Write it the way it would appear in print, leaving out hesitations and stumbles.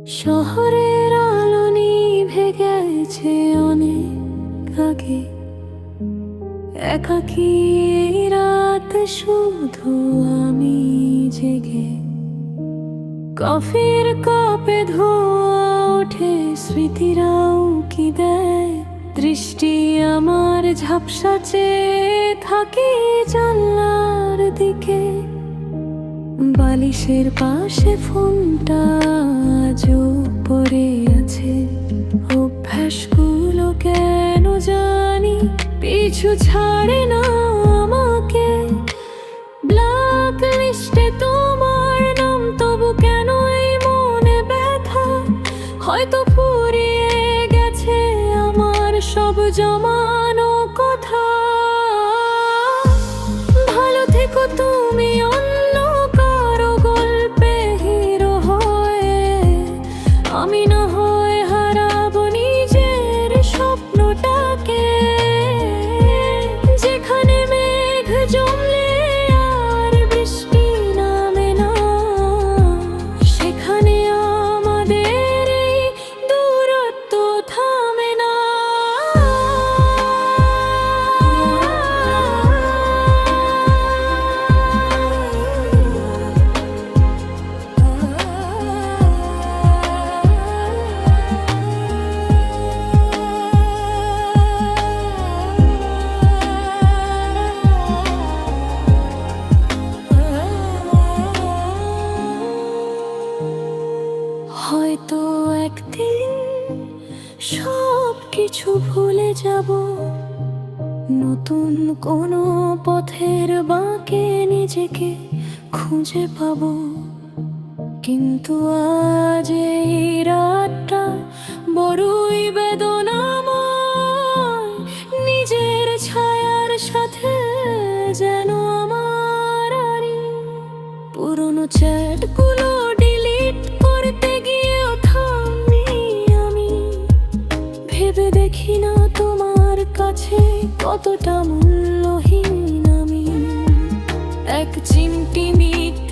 শহরের আলো নিভে গেছে অনেক আগে, একাকী এই রাত শুধু আমি জেগে। কফির কাপে ধোয়া ওঠে, স্মৃতিরাও কি দেয় দৃষ্টি আমার ঝাপসা চেয়ে থাকি জানলার দিকে। বালিশের পাশে ফোনটা আজও পড়ে আছে, অভ্যাসগুলো কেন জানি পিছু ছাড়ে না আমাকে। ব্ল্যাক লিস্টে তোমার নাম, তবু কেন এই মনে ব্যথা? হয়তো ফুরিয়ে গেছে আমার সব জমানো কথা। ভালো থেকো তুমি অন্য কারো গল্পে হিরো হয়ে, আমি না হয় হারাবো নিজের স্বপ্নটাকে। যেখানে মেঘ জমলে আর বৃষ্টি নামে না, সেখানে আমাদের এই দূরত্ব থামে না। হয়তো একদিন সব কিছু ভুলে যাব, নতুন কোনো পথের বাঁকে নিজেকে খুঁজে পাব। কিন্তু আজ এই রাতটা বড়ই বেদনাময়, নিজের ছায়ার সাথে যেন আমার আড়ি। পুরনো চ্যাটগুলো ডিলিট করতে গিয়েও থামি আমি, ভেবে দেখি না তোমার কাছে কতটা মূল্যহীন আমি। এক চিমটি মিট